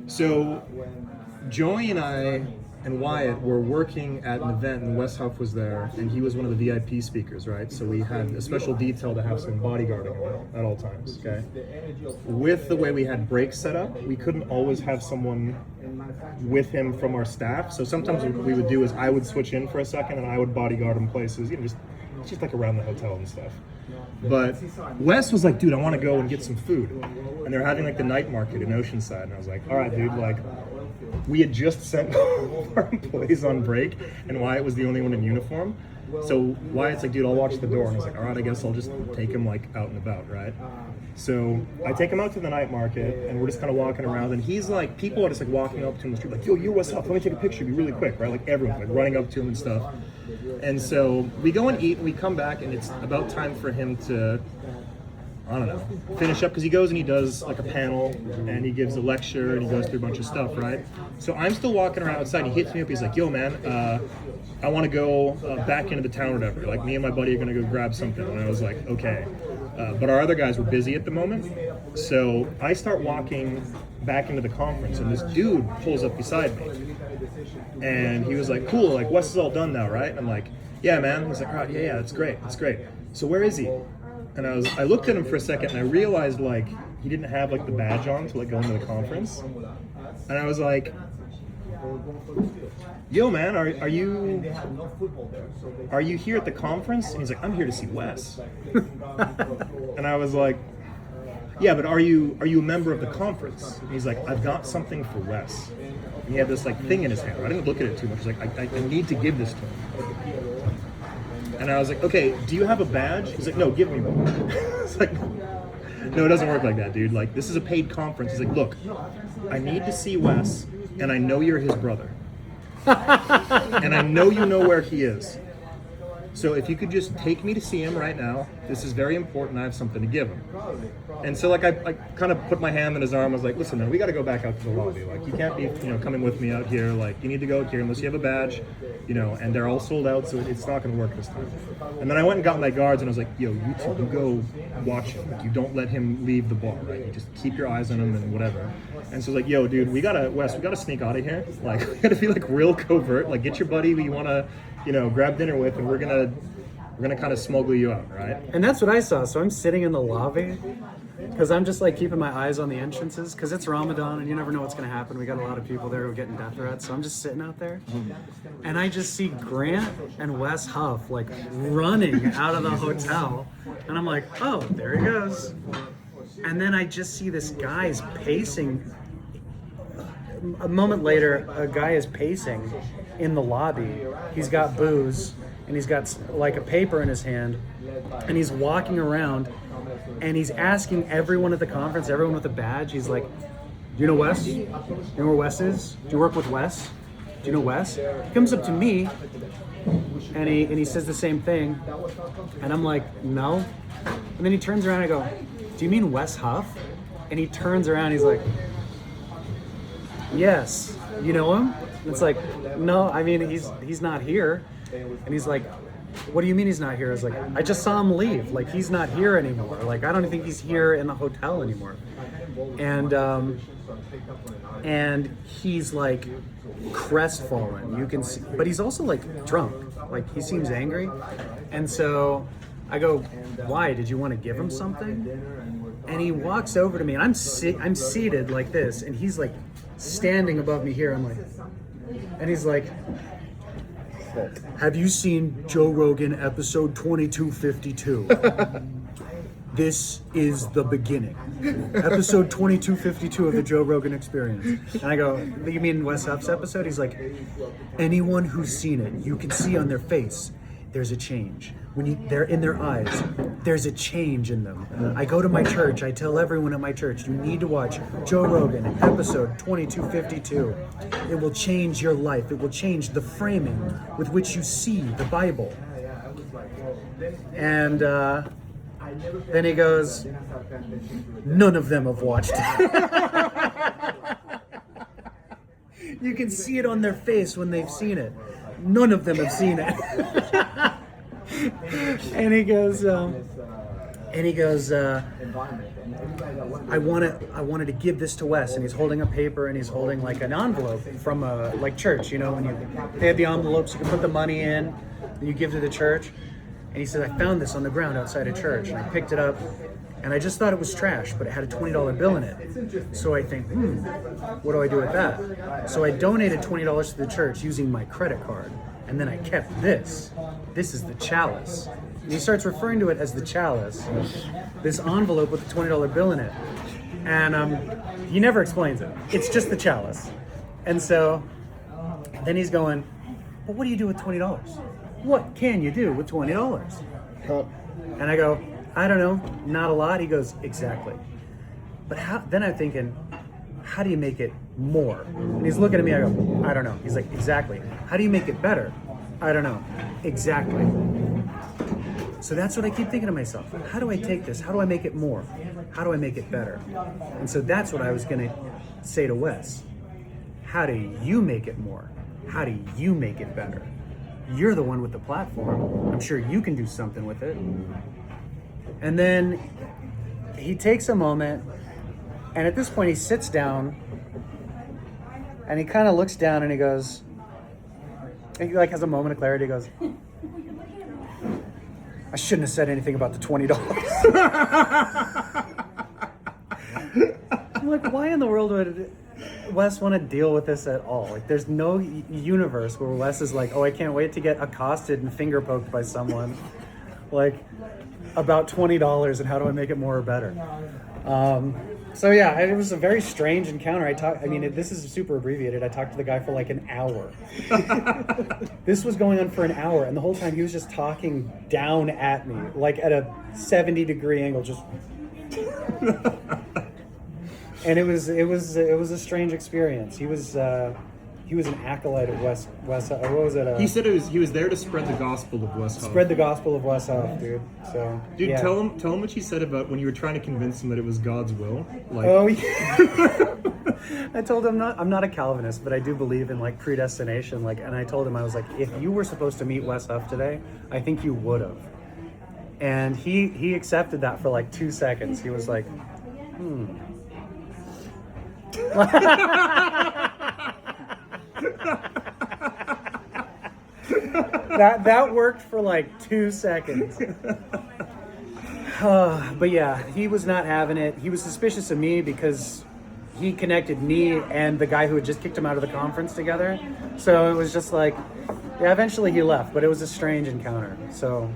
So Joey and I and Wyatt were working at an event, and Wes Huff was there, and he was one of the VIP speakers, right? So we had a special detail to have some bodyguarding at all times, okay? With the way we had breaks set up, we couldn't always have someone with him from our staff. So sometimes what we would do is I would switch in for a second, and I would bodyguard him places, just like around the hotel and stuff. But Wes was like, dude, I want to go and get some food. And they're having like the night market in Oceanside. And I was like, all right, dude, like, we had just sent our employees on break, and Wyatt was the only one in uniform. So Wyatt's like, dude, I'll watch the door. And I was like, all right, I guess I'll just take him like out and about, right? So I take him out to the night market, and we're just kind of walking around, and he's like, people are just like walking up to him in the street, like, yo, you're Wes Huff, let me take a picture, be really quick, right? Like everyone's like running up to him and stuff. And so we go and eat, and we come back, and it's about time for him to, I don't know, finish up, because he goes and he does like a panel, and he gives a lecture, and he goes through a bunch of stuff, right? So I'm still walking around outside, he hits me up, he's like, yo man, I want to go back into the town or whatever, like me and my buddy are going to go grab something. And I was like, okay. But our other guys were busy at the moment, so I start walking back into the conference, and this dude pulls up beside me, and he was like, cool, like Wes is all done now, right? And I'm like, yeah man. He's like, oh, yeah, that's great, so where is he? And I looked at him for a second, and I realized like he didn't have like the badge on to like go into the conference, and I was like, yo man, are you here at the conference? And he's like, I'm here to see Wes. And I was like, yeah, but are you a member of the conference? And he's like, I've got something for Wes. And he had this like thing in his hand. I didn't look at it too much. He's like, I need to give this to him. And I was like, okay, do you have a badge? He's like, no, give me one. It's like, no, it doesn't work like that, dude. Like, this is a paid conference. He's like, look, I need to see Wes, and I know you're his brother. And I know you know where he is. So if you could just take me to see him right now, this is very important, I have something to give him. And so like I kind of put my hand in his arm, I was like, listen man, we got to go back out to the lobby. Like you can't be, coming with me out here. Like you need to go out here unless you have a badge, and they're all sold out, so it's not going to work this time. And then I went and got my guards, and I was like, yo, you two, you go watch him. Like, you don't let him leave the bar, right? You just keep your eyes on him and whatever. And so like, yo, dude, Wes, we gotta sneak out of here. Like we gotta be like real covert. Like get your buddy who you wanna, grab dinner with, and we're gonna kind of smuggle you out, right? And that's what I saw. So I'm sitting in the lobby because I'm just like keeping my eyes on the entrances because it's Ramadan and you never know what's going to happen. We got a lot of people there who are getting death threats. So I'm just sitting out there and I just see Grant and Wes Huff like running out of the hotel. And I'm like, oh, there he goes. And then I just see this guy's pacing. A moment later, a guy is pacing in the lobby. He's got booze and he's got like a paper in his hand and he's walking around and he's asking everyone at the conference, everyone with a badge, he's like, do you know Wes? Do you know where Wes is? Do you work with Wes? Do you know Wes? He comes up to me and he says the same thing and I'm like, no. And then he turns around and I go, do you mean Wes Huff? And he turns around, he's like, yes. You know him? It's like, no, I mean, he's not here. And he's like, what do you mean he's not here? I was like, I just saw him leave. Like, he's not here anymore. Like, I don't think he's here in the hotel anymore. And he's like crestfallen. You can see, but he's also like drunk. Like, he seems angry. And so I go, why? Did you want to give him something? And he walks over to me, and I'm seated like this, and he's like standing above me here. I'm like, and he's like, have you seen Joe Rogan episode 2252? This is the beginning. Episode 2252 of the Joe Rogan Experience. And I go, you mean Wes Huff's episode? He's like, anyone who's seen it, you can see on their face, there's a change. They're in their eyes, there's a change in them. I go to my church, I tell everyone at my church, you need to watch Joe Rogan, episode 2252. It will change your life. It will change the framing with which you see the Bible. And then he goes, none of them have watched it. You can see it on their face when they've seen it. None of them have seen it. wanted to give this to Wes, and he's holding a paper and he's holding like an envelope from a like church, you know, when they have the envelopes, you can put the money in, and you give to the church. And he said, I found this on the ground outside a church, and I picked it up, and I just thought it was trash, but it had a $20 bill in it. So I think, what do I do with that? So I donated $20 to the church using my credit card, and then I kept this. This is the chalice. And he starts referring to it as the chalice, this envelope with a $20 bill in it. And he never explains it. It's just the chalice. And so then he's going, well, what do you do with $20? What can you do with $20? And I go, I don't know, not a lot. He goes, exactly. But how? Then I'm thinking, how do you make it more? And he's looking at me, I go, I don't know. He's like, exactly. How do you make it better? I don't know. Exactly. So that's what I keep thinking to myself. How do I take this? How do I make it more? How do I make it better? And so that's what I was going to say to Wes. How do you make it more? How do you make it better? You're the one with the platform. I'm sure you can do something with it. And then he takes a moment, and at this point he sits down, and he kind of looks down and he goes, he like has a moment of clarity. He goes, I shouldn't have said anything about the $20. I'm like, why in the world would Wes want to deal with this at all? Like, there's no universe where Wes is like, oh, I can't wait to get accosted and finger poked by someone, like, about $20 and how do I make it more or better? So yeah, it was a very strange encounter. This is super abbreviated. I talked to the guy for like an hour. This was going on for an hour, and the whole time he was just talking down at me, like at a 70-degree angle, just. And it was a strange experience. He was an acolyte of Wes. What was it? He said he was there to spread the gospel of Wes Huff. Spread the gospel of Wes Huff, dude. So, dude, yeah. tell him what you said about when you were trying to convince him that it was God's will. Like, oh yeah. I told him I'm not a Calvinist, but I do believe in like predestination. Like, and I told him, I was like, if you were supposed to meet Wes Huff today, I think you would have. And he accepted that for like 2 seconds. He was like, that worked for like 2 seconds. But yeah, he was not having it. He was suspicious of me because he connected me and the guy who had just kicked him out of the conference together. So it was just like, yeah, eventually he left, but it was a strange encounter. So